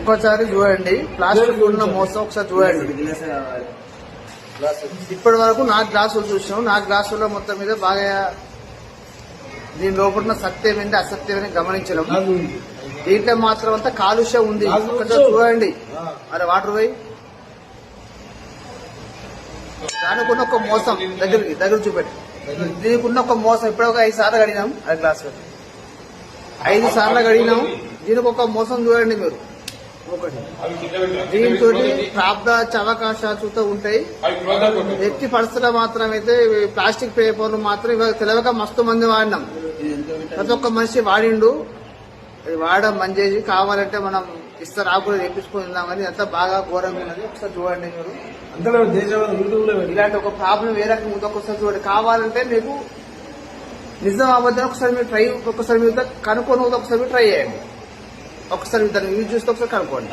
ఒకసారి చూడండి, ప్లాస్టిక్ ఉన్న మోసం ఒకసారి చూడండి. ఇప్పటి వరకు 4 గ్లాసులు చూసినాం. 4 గ్లాసుల్లో మొత్తం మీద బాగా దీని లోపల సత్యమైంది అసత్యమని గమనించడం. దీంట్లో మాత్రం అంతా కాలుష్యం ఉంది. ఒకసారి చూడండి. అరే వాటర్ పోయి దానికున్న ఒక మోసం దగ్గర చూపెట్టి దీనికున్న ఒక మోసం. ఇప్పుడు ఒక 5 సార్లు కడిగినాం. అది గ్లాస్ 5 సార్లు కడిగినాం. దీనికి ఒక మోసం చూడండి మీరు. ఒకటి దీంతో ప్రాప్త అవకాశాలతో ఉంటాయి. ఎట్టి పరిస్థితుల్లో మాత్రం అయితే ప్లాస్టిక్ పేపర్లు మాత్రం ఇవాళ తెలియక మస్తు మంది వాడినాం. ప్రతి ఒక్క మనిషి వాడిండు. వాడడం బంద్ చేసి కావాలంటే మనం ఇస్తారు ఆకులు తెప్పించుకుందాం. కానీ అంతా బాగా ఘోరంగా ఉన్నది. ఒకసారి చూడండి మీరు. ఇలాంటి ఒక ప్రాబ్లం ఏ రకంగా ఉందో ఒకసారి చూడండి. కావాలంటే మీకు నిజం అబద్ధం ఒకసారి మీరు ఒకసారి మీరు కనుక్కొని ఒకసారి మీరు ట్రై చేయండి. ఒకసారి దాన్ని యూజ్ చేస్తే ఒకసారి కనుక్కోండి.